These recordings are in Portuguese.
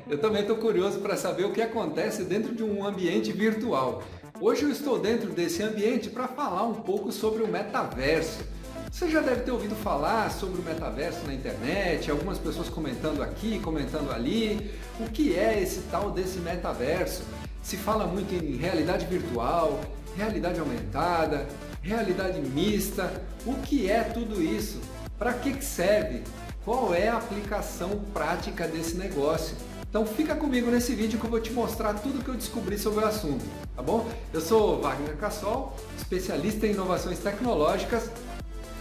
Eu também estou curioso para saber o que acontece dentro de um ambiente virtual. Hoje eu estou dentro desse ambiente para falar um pouco sobre o metaverso. Você já deve ter ouvido falar sobre o metaverso na internet, algumas pessoas comentando aqui, comentando ali. O que é esse tal desse metaverso? Se fala muito em realidade virtual, realidade aumentada, realidade mista. O que é tudo isso? Para que serve? Qual é a aplicação prática desse negócio? Então fica comigo nesse vídeo que eu vou te mostrar tudo que eu descobri sobre o assunto, tá bom? Eu sou Wagner Cassol, especialista em inovações tecnológicas.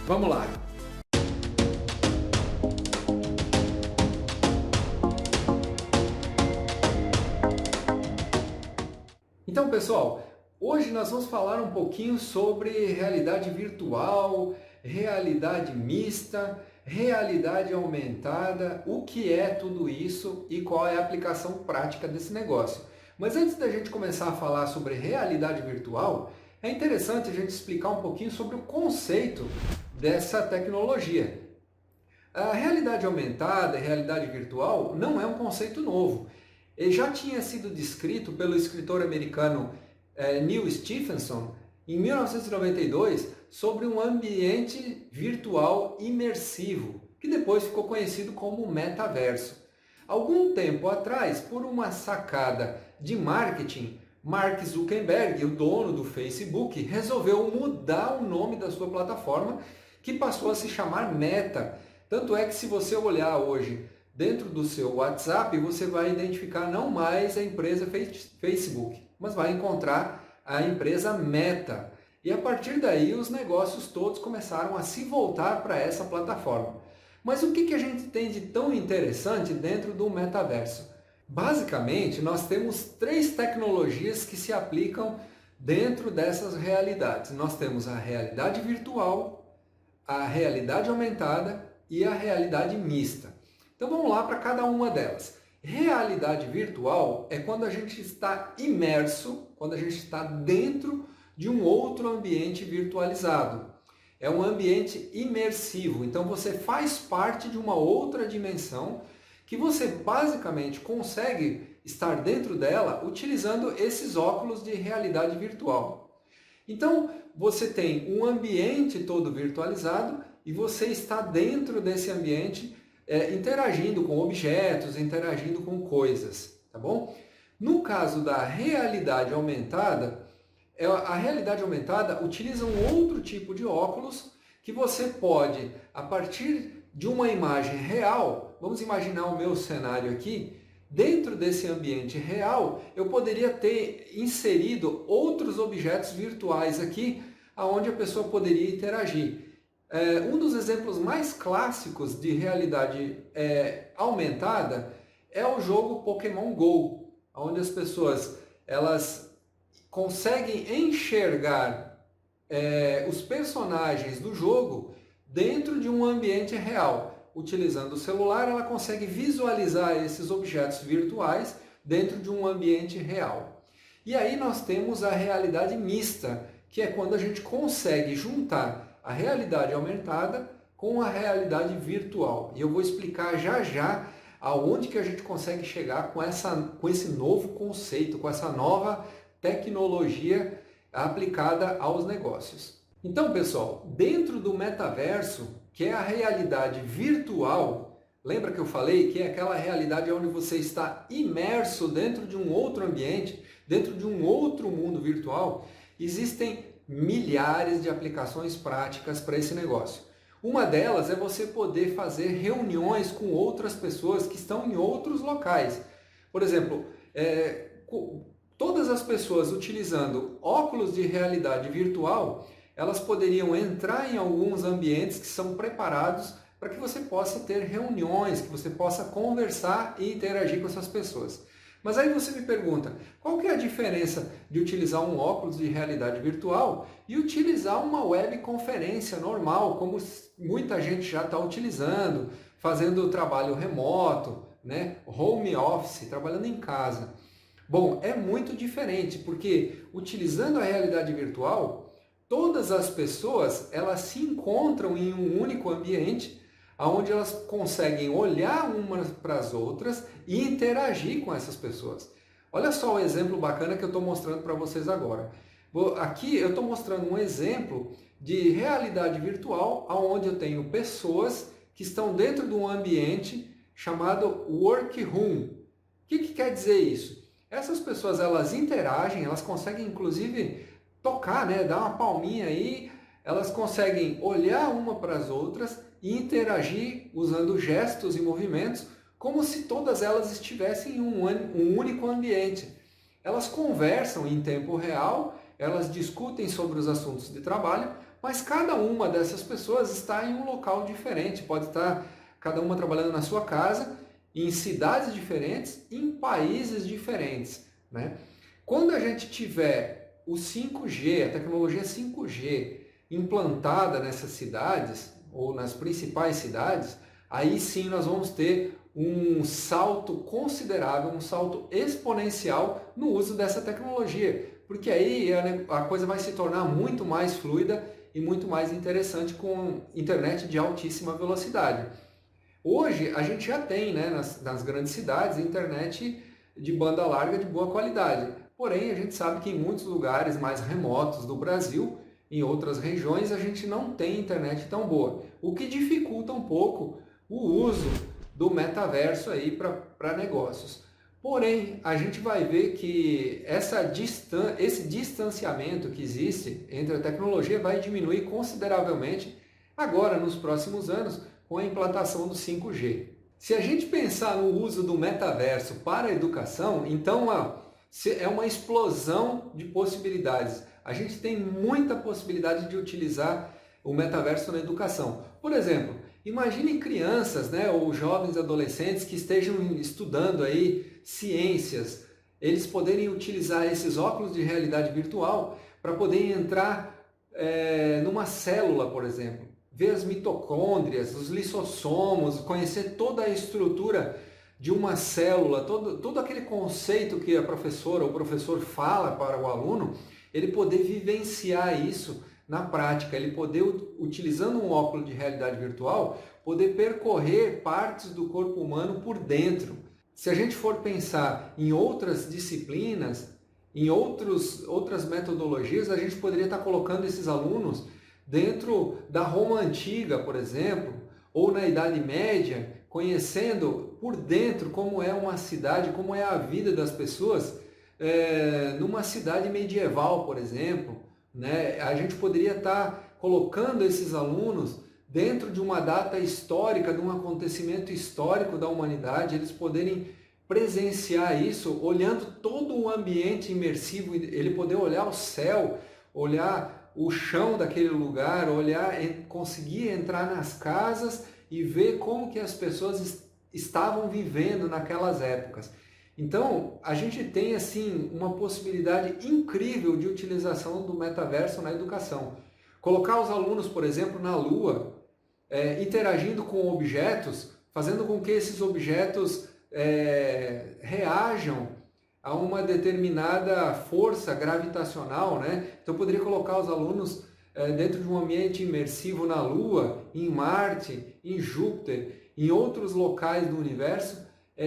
Vamos lá! Então, pessoal, hoje nós vamos falar um pouquinho sobre realidade virtual, realidade mista, realidade aumentada, o que é tudo isso e qual é a aplicação prática desse negócio. Mas antes da gente começar a falar sobre realidade virtual, é interessante a gente explicar um pouquinho sobre o conceito dessa tecnologia. A realidade aumentada e realidade virtual não é um conceito novo. Ele já tinha sido descrito pelo escritor americano Neil Stephenson em 1992 sobre um ambiente virtual imersivo, que depois ficou conhecido como metaverso. Algum tempo atrás, por uma sacada de marketing, Mark Zuckerberg, o dono do Facebook, resolveu mudar o nome da sua plataforma, que passou a se chamar Meta. Tanto é que se você olhar hoje dentro do seu WhatsApp, você vai identificar não mais a empresa Facebook, mas vai encontrar a empresa Meta. E a partir daí os negócios todos começaram a se voltar para essa plataforma. Mas o que a gente tem de tão interessante dentro do metaverso? Basicamente, nós temos três tecnologias que se aplicam dentro dessas realidades. Nós temos a realidade virtual, a realidade aumentada e a realidade mista. Então vamos lá para cada uma delas. Realidade virtual é quando a gente está imerso, quando a gente está dentro de um outro ambiente virtualizado. É um ambiente imersivo, então você faz parte de uma outra dimensão que você basicamente consegue estar dentro dela utilizando esses óculos de realidade virtual. Então você tem um ambiente todo virtualizado e você está dentro desse ambiente interagindo com objetos, interagindo com coisas, tá bom? No caso da realidade aumentada, a realidade aumentada utiliza um outro tipo de óculos que você pode, a partir de uma imagem real, vamos imaginar o meu cenário aqui, dentro desse ambiente real, eu poderia ter inserido outros objetos virtuais aqui, onde a pessoa poderia interagir. Um dos exemplos mais clássicos de realidade aumentada é o jogo Pokémon Go, onde as pessoas elas conseguem enxergar os personagens do jogo dentro de um ambiente real. Utilizando o celular, ela consegue visualizar esses objetos virtuais dentro de um ambiente real. E aí nós temos a realidade mista, que é quando a gente consegue juntar a realidade aumentada com a realidade virtual. E eu vou explicar já já aonde que a gente consegue chegar com esse novo conceito, com essa nova tecnologia aplicada aos negócios. Então, pessoal, dentro do metaverso, que é a realidade virtual, lembra que eu falei que é aquela realidade onde você está imerso dentro de um outro ambiente, dentro de um outro mundo virtual? Existem milhares de aplicações práticas para esse negócio. Uma delas é você poder fazer reuniões com outras pessoas que estão em outros locais. Por exemplo, todas as pessoas utilizando óculos de realidade virtual, elas poderiam entrar em alguns ambientes que são preparados para que você possa ter reuniões, que você possa conversar e interagir com essas pessoas. Mas aí você me pergunta, qual que é a diferença de utilizar um óculos de realidade virtual e utilizar uma webconferência normal, como muita gente já está utilizando, fazendo trabalho remoto, né? Home office, trabalhando em casa? Bom, é muito diferente, porque utilizando a realidade virtual, todas as pessoas elas se encontram em um único ambiente, onde elas conseguem olhar umas para as outras e interagir com essas pessoas. Olha só o exemplo bacana que eu estou mostrando para vocês agora. Aqui eu estou mostrando um exemplo de realidade virtual, onde eu tenho pessoas que estão dentro de um ambiente chamado workroom. O que quer dizer isso? Essas pessoas, elas interagem, elas conseguem inclusive tocar, né, dar uma palminha aí, elas conseguem olhar uma para as outras e interagir usando gestos e movimentos como se todas elas estivessem em um único ambiente. Elas conversam em tempo real, elas discutem sobre os assuntos de trabalho, mas cada uma dessas pessoas está em um local diferente, pode estar cada uma trabalhando na sua casa, em cidades diferentes, em países diferentes, né? Quando a gente tiver o 5G, a tecnologia 5G implantada nessas cidades, ou nas principais cidades, aí sim nós vamos ter um salto considerável, um salto exponencial no uso dessa tecnologia, porque aí a coisa vai se tornar muito mais fluida e muito mais interessante com internet de altíssima velocidade. Hoje a gente já tem, né, nas grandes cidades, internet de banda larga de boa qualidade. Porém, a gente sabe que em muitos lugares mais remotos do Brasil, em outras regiões, a gente não tem internet tão boa, o que dificulta um pouco o uso do metaverso aí para negócios. Porém, a gente vai ver que esse distanciamento que existe entre a tecnologia vai diminuir consideravelmente agora nos próximos anos com a implantação do 5G. Se a gente pensar no uso do metaverso para a educação, então é uma explosão de possibilidades. A gente tem muita possibilidade de utilizar o metaverso na educação. Por exemplo, imagine crianças, né, ou jovens adolescentes que estejam estudando aí ciências, eles poderem utilizar esses óculos de realidade virtual para poder entrar numa célula, por exemplo, ver as mitocôndrias, os lissossomos, conhecer toda a estrutura de uma célula, todo aquele conceito que a professora ou o professor fala para o aluno, ele poder vivenciar isso na prática, ele poder, utilizando um óculos de realidade virtual, poder percorrer partes do corpo humano por dentro. Se a gente for pensar em outras disciplinas, em outras metodologias, a gente poderia estar colocando esses alunos dentro da Roma Antiga, por exemplo, ou na Idade Média, conhecendo por dentro como é uma cidade, como é a vida das pessoas numa cidade medieval, por exemplo, né? A gente poderia estar colocando esses alunos dentro de uma data histórica, de um acontecimento histórico da humanidade, eles poderem presenciar isso, olhando todo o ambiente imersivo, ele poder olhar o céu, olhar o chão daquele lugar, conseguir entrar nas casas e ver como que as pessoas estavam vivendo naquelas épocas. Então, a gente tem assim uma possibilidade incrível de utilização do metaverso na educação. Colocar os alunos, por exemplo, na Lua, interagindo com objetos, fazendo com que esses objetos reajam a uma determinada força gravitacional, né? Então, eu poderia colocar os alunos dentro de um ambiente imersivo na Lua, em Marte, em Júpiter, em outros locais do universo,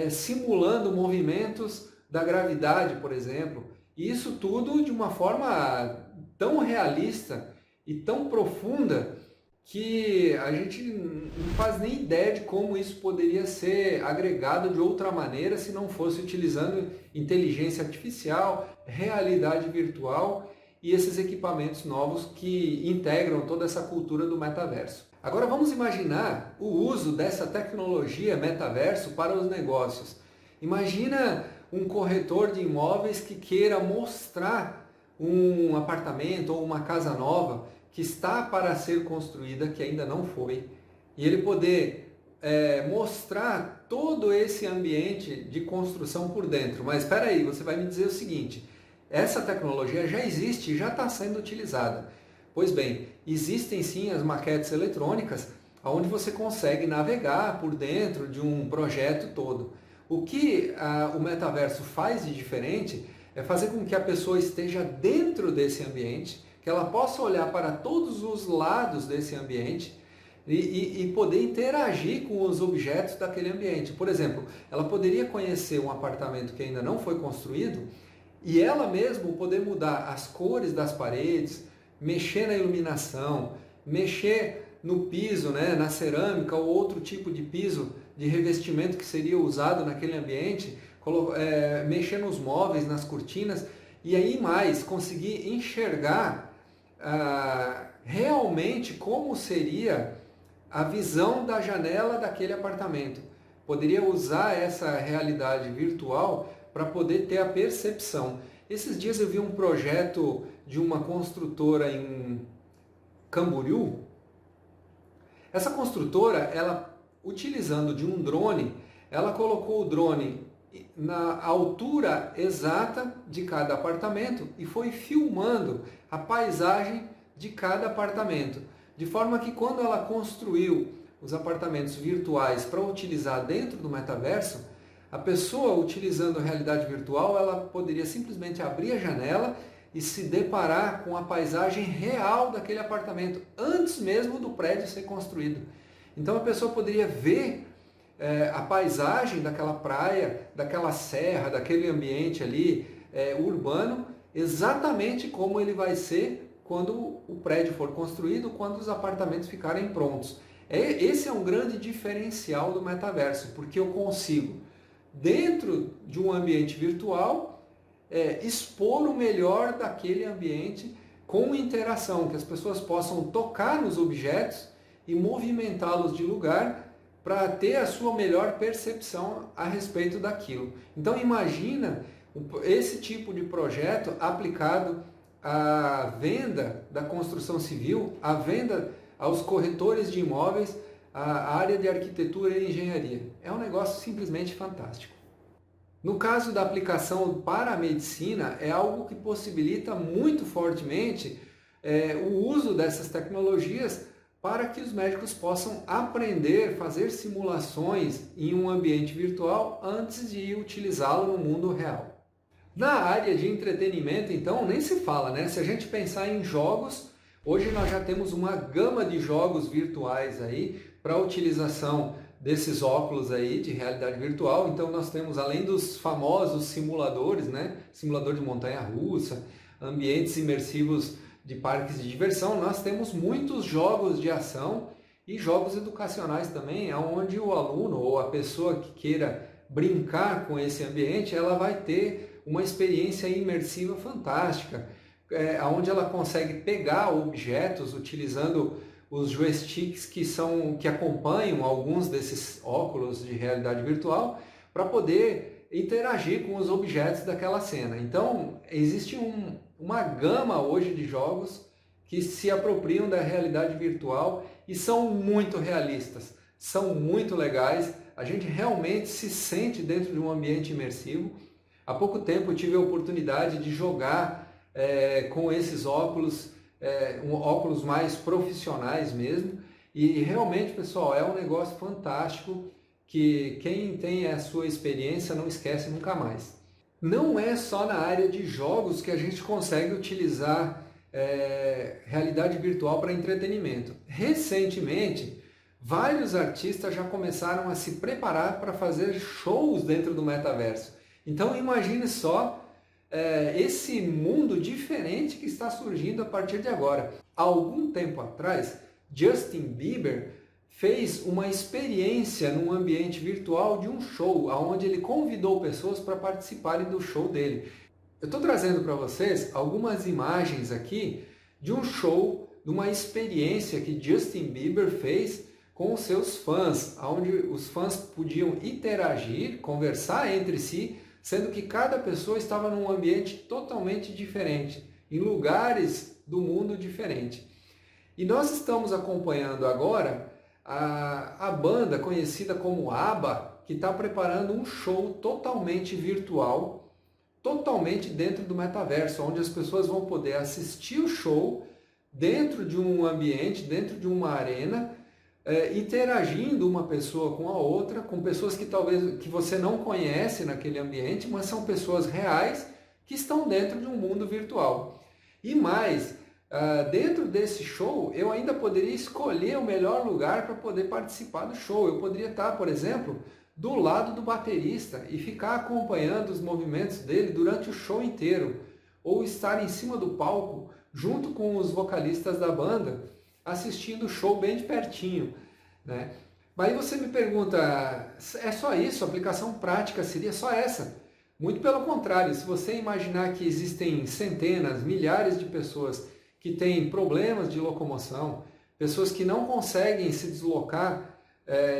simulando movimentos da gravidade, por exemplo. E isso tudo de uma forma tão realista e tão profunda que a gente não faz nem ideia de como isso poderia ser agregado de outra maneira se não fosse utilizando inteligência artificial, realidade virtual e esses equipamentos novos que integram toda essa cultura do metaverso. Agora vamos imaginar o uso dessa tecnologia metaverso para os negócios. Imagina um corretor de imóveis que queira mostrar um apartamento ou uma casa nova que está para ser construída, que ainda não foi, e ele poder mostrar todo esse ambiente de construção por dentro. Mas espera aí, você vai me dizer o seguinte, essa tecnologia já existe, já está sendo utilizada. Pois bem, existem sim as maquetes eletrônicas, onde você consegue navegar por dentro de um projeto todo. O que o metaverso faz de diferente é fazer com que a pessoa esteja dentro desse ambiente, que ela possa olhar para todos os lados desse ambiente e poder interagir com os objetos daquele ambiente. Por exemplo, ela poderia conhecer um apartamento que ainda não foi construído e ela mesma poder mudar as cores das paredes, mexer na iluminação, mexer no piso, né, na cerâmica ou outro tipo de piso de revestimento que seria usado naquele ambiente, mexer nos móveis, nas cortinas, e aí mais, conseguir enxergar realmente como seria a visão da janela daquele apartamento. Poderia usar essa realidade virtual para poder ter a percepção. Esses dias eu vi um projeto de uma construtora em Camboriú. Essa construtora, ela utilizando de um drone, ela colocou o drone na altura exata de cada apartamento e foi filmando a paisagem de cada apartamento, de forma que quando ela construiu os apartamentos virtuais para utilizar dentro do metaverso, a pessoa utilizando a realidade virtual, ela poderia simplesmente abrir a janela e se deparar com a paisagem real daquele apartamento, antes mesmo do prédio ser construído. Então a pessoa poderia ver a paisagem daquela praia, daquela serra, daquele ambiente ali urbano, exatamente como ele vai ser quando o prédio for construído, quando os apartamentos ficarem prontos. Esse é um grande diferencial do metaverso, porque eu consigo, dentro de um ambiente virtual, expor o melhor daquele ambiente com interação, que as pessoas possam tocar nos objetos e movimentá-los de lugar para ter a sua melhor percepção a respeito daquilo. Então imagina esse tipo de projeto aplicado à venda da construção civil, à venda aos corretores de imóveis, à área de arquitetura e engenharia. É um negócio simplesmente fantástico. No caso da aplicação para a medicina, é algo que possibilita muito fortemente o uso dessas tecnologias para que os médicos possam aprender, fazer simulações em um ambiente virtual antes de utilizá-lo no mundo real. Na área de entretenimento, então, nem se fala, né? Se a gente pensar em jogos, hoje nós já temos uma gama de jogos virtuais aí para a utilização desses óculos aí de realidade virtual. Então nós temos, além dos famosos simuladores, né? Simulador de montanha-russa, ambientes imersivos de parques de diversão, nós temos muitos jogos de ação e jogos educacionais também, onde o aluno ou a pessoa que queira brincar com esse ambiente, ela vai ter uma experiência imersiva fantástica, onde ela consegue pegar objetos utilizando os joysticks que acompanham alguns desses óculos de realidade virtual para poder interagir com os objetos daquela cena. Então, existe uma gama hoje de jogos que se apropriam da realidade virtual e são muito realistas, são muito legais, a gente realmente se sente dentro de um ambiente imersivo. Há pouco tempo eu tive a oportunidade de jogar com esses óculos, óculos mais profissionais mesmo, e realmente, pessoal, é um negócio fantástico que quem tem a sua experiência não esquece nunca mais. Não é só na área de jogos que a gente consegue utilizar realidade virtual para entretenimento. Recentemente, vários artistas já começaram a se preparar para fazer shows dentro do metaverso. Então imagine só esse mundo diferente que está surgindo a partir de agora. Há algum tempo atrás, Justin Bieber fez uma experiência num ambiente virtual de um show, onde ele convidou pessoas para participarem do show dele. Eu estou trazendo para vocês algumas imagens aqui de um show, de uma experiência que Justin Bieber fez com os seus fãs, onde os fãs podiam interagir, conversar entre si, sendo que cada pessoa estava num ambiente totalmente diferente, em lugares do mundo diferente. E nós estamos acompanhando agora a banda conhecida como ABBA, que está preparando um show totalmente virtual, totalmente dentro do metaverso, onde as pessoas vão poder assistir o show dentro de um ambiente, dentro de uma arena, interagindo uma pessoa com a outra, com pessoas que talvez que você não conhece naquele ambiente, mas são pessoas reais que estão dentro de um mundo virtual. E mais, Dentro desse show, eu ainda poderia escolher o melhor lugar para poder participar do show. Eu poderia estar, por exemplo, do lado do baterista e ficar acompanhando os movimentos dele durante o show inteiro, ou estar em cima do palco junto com os vocalistas da banda, assistindo o show bem de pertinho, né? Mas aí você me pergunta, é só isso? A aplicação prática seria só essa? Muito pelo contrário, se você imaginar que existem centenas, milhares de pessoas que têm problemas de locomoção, pessoas que não conseguem se deslocar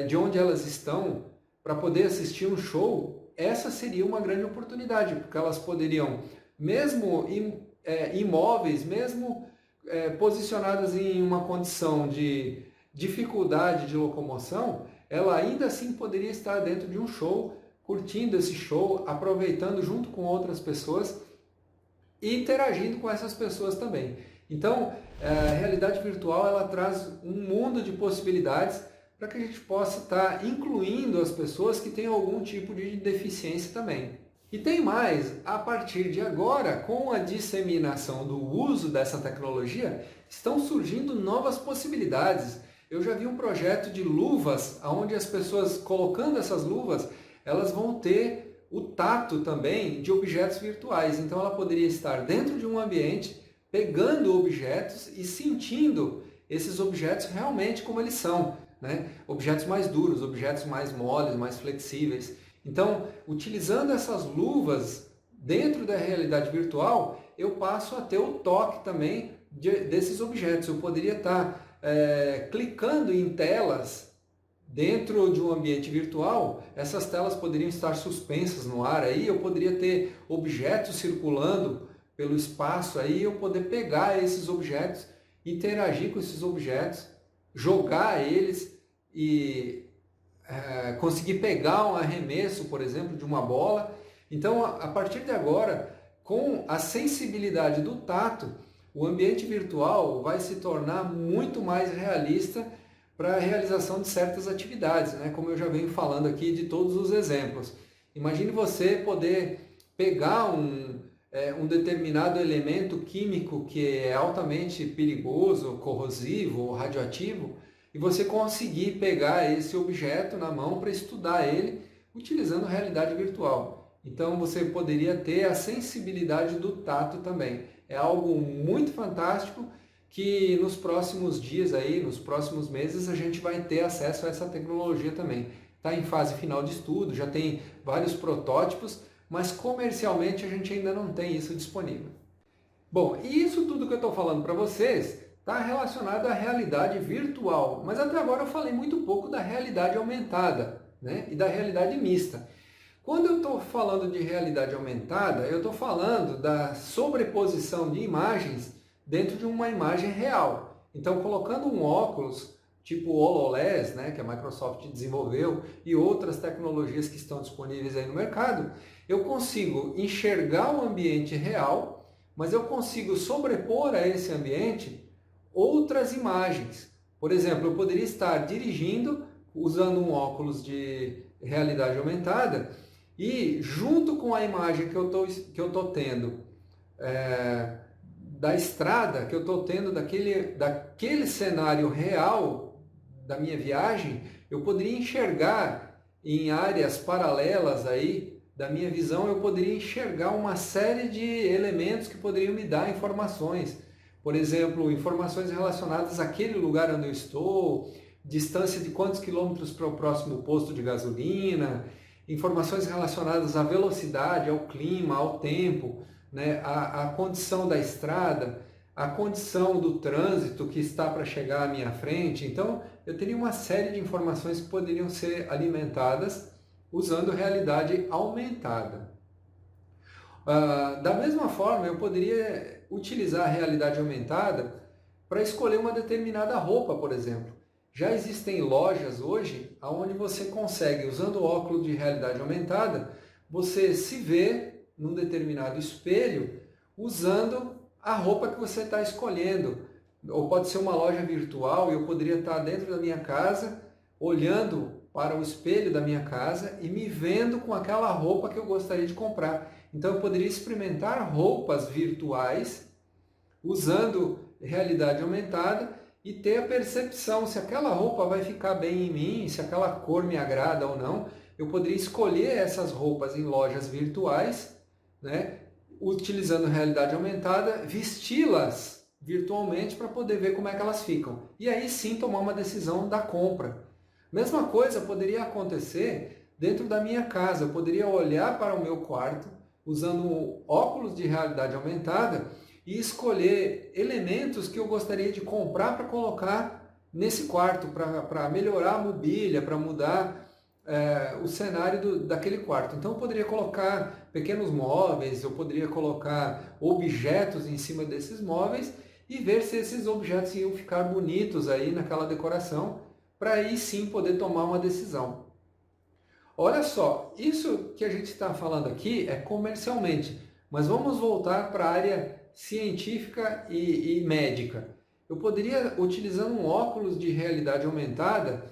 de onde elas estão para poder assistir um show, essa seria uma grande oportunidade, porque elas poderiam, mesmo imóveis, mesmo posicionadas em uma condição de dificuldade de locomoção, ela ainda assim poderia estar dentro de um show, curtindo esse show, aproveitando junto com outras pessoas e interagindo com essas pessoas também. Então, a realidade virtual ela traz um mundo de possibilidades para que a gente possa estar incluindo as pessoas que têm algum tipo de deficiência também. E tem mais, a partir de agora, com a disseminação do uso dessa tecnologia, estão surgindo novas possibilidades. Eu já vi um projeto de luvas, onde as pessoas colocando essas luvas, elas vão ter o tato também de objetos virtuais. Então ela poderia estar dentro de um ambiente, pegando objetos e sentindo esses objetos realmente como eles são, né? Objetos mais duros, objetos mais moles, mais flexíveis. Então, utilizando essas luvas dentro da realidade virtual, eu passo a ter o toque também desses objetos. Eu poderia estar clicando em telas dentro de um ambiente virtual, essas telas poderiam estar suspensas no ar, aí eu poderia ter objetos circulando pelo espaço, aí eu poder pegar esses objetos, interagir com esses objetos, jogar eles e conseguir pegar um arremesso, por exemplo, de uma bola. Então, a partir de agora, com a sensibilidade do tato, o ambiente virtual vai se tornar muito mais realista para a realização de certas atividades, né? Como eu já venho falando aqui de todos os exemplos. Imagine você poder pegar um determinado elemento químico que é altamente perigoso, corrosivo, radioativo, e você conseguir pegar esse objeto na mão para estudar ele utilizando a realidade virtual. Então você poderia ter a sensibilidade do tato também. É algo muito fantástico que nos próximos dias, aí, nos próximos meses, a gente vai ter acesso a essa tecnologia também. Está em fase final de estudo, já tem vários protótipos, mas comercialmente a gente ainda não tem isso disponível. Bom, e isso tudo que eu estou falando para vocês está relacionado à realidade virtual, mas até agora eu falei muito pouco da realidade aumentada, né? E da realidade mista. Quando eu estou falando de realidade aumentada, eu estou falando da sobreposição de imagens dentro de uma imagem real. Então, colocando um óculos tipo o HoloLens, né, que a Microsoft desenvolveu, e outras tecnologias que estão disponíveis aí no mercado, eu consigo enxergar o ambiente real, mas eu consigo sobrepor a esse ambiente outras imagens. Por exemplo, eu poderia estar dirigindo usando um óculos de realidade aumentada e junto com a imagem que eu estou tendo da estrada, que eu estou tendo daquele cenário real da minha viagem, eu poderia enxergar em áreas paralelas aí da minha visão, eu poderia enxergar uma série de elementos que poderiam me dar informações. Por exemplo, informações relacionadas àquele lugar onde eu estou, distância de quantos quilômetros para o próximo posto de gasolina, informações relacionadas à velocidade, ao clima, ao tempo, né, à condição da estrada, à condição do trânsito que está para chegar à minha frente. Então, eu teria uma série de informações que poderiam ser alimentadas usando realidade aumentada. Da mesma forma, eu poderia utilizar a realidade aumentada para escolher uma determinada roupa, por exemplo. Já existem lojas hoje onde você consegue, usando o óculos de realidade aumentada, você se vê num determinado espelho usando a roupa que você está escolhendo. Ou pode ser uma loja virtual e eu poderia estar dentro da minha casa, olhando para o espelho da minha casa e me vendo com aquela roupa que eu gostaria de comprar. Então eu poderia experimentar roupas virtuais usando realidade aumentada e ter a percepção se aquela roupa vai ficar bem em mim, se aquela cor me agrada ou não. Eu poderia escolher essas roupas em lojas virtuais, né, utilizando realidade aumentada, vesti-las virtualmente para poder ver como é que elas ficam. E aí sim tomar uma decisão da compra. Mesma coisa poderia acontecer dentro da minha casa. Eu poderia olhar para o meu quarto usando óculos de realidade aumentada e escolher elementos que eu gostaria de comprar para colocar nesse quarto, para melhorar a mobília, para mudar o cenário daquele quarto. Então eu poderia colocar pequenos móveis, eu poderia colocar objetos em cima desses móveis e ver se esses objetos iam ficar bonitos aí naquela decoração, para aí sim poder tomar uma decisão. Olha só, isso que a gente está falando aqui é comercialmente, mas vamos voltar para a área científica e médica. Eu poderia, utilizando um óculos de realidade aumentada,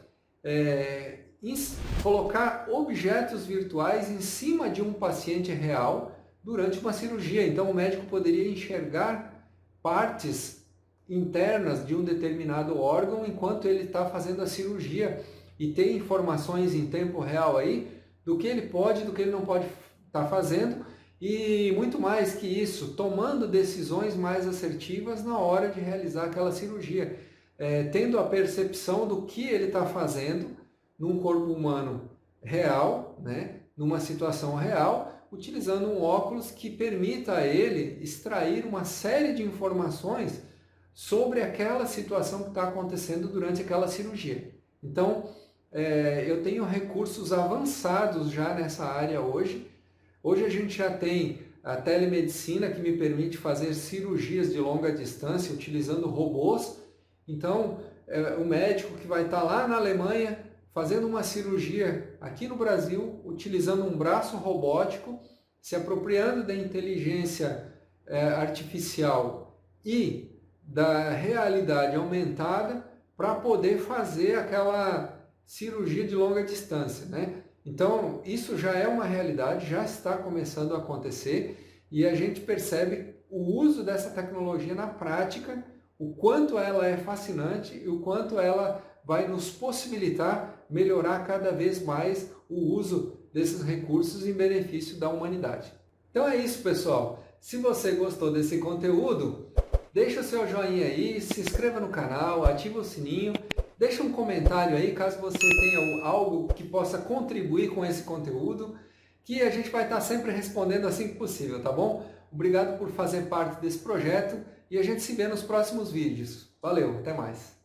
colocar objetos virtuais em cima de um paciente real durante uma cirurgia. Então o médico poderia enxergar partes internas de um determinado órgão enquanto ele está fazendo a cirurgia e ter informações em tempo real aí do que ele pode e do que ele não pode estar fazendo, e muito mais que isso, tomando decisões mais assertivas na hora de realizar aquela cirurgia, tendo a percepção do que ele está fazendo num corpo humano real, né, numa situação real, utilizando um óculos que permita a ele extrair uma série de informações sobre aquela situação que está acontecendo durante aquela cirurgia. Então, eu tenho recursos avançados já nessa área hoje. Hoje a gente já tem a telemedicina que me permite fazer cirurgias de longa distância utilizando robôs. Então, o médico que vai estar lá na Alemanha fazendo uma cirurgia aqui no Brasil, utilizando um braço robótico, se apropriando da inteligência artificial e da realidade aumentada para poder fazer aquela cirurgia de longa distância, né? Então, isso já é uma realidade, já está começando a acontecer e a gente percebe o uso dessa tecnologia na prática, o quanto ela é fascinante e o quanto ela vai nos possibilitar melhorar cada vez mais o uso desses recursos em benefício da humanidade. Então é isso, pessoal. Se você gostou desse conteúdo, deixa o seu joinha aí, se inscreva no canal, ativa o sininho, deixa um comentário aí caso você tenha algo que possa contribuir com esse conteúdo, que a gente vai estar sempre respondendo assim que possível, tá bom? Obrigado por fazer parte desse projeto e a gente se vê nos próximos vídeos. Valeu, até mais!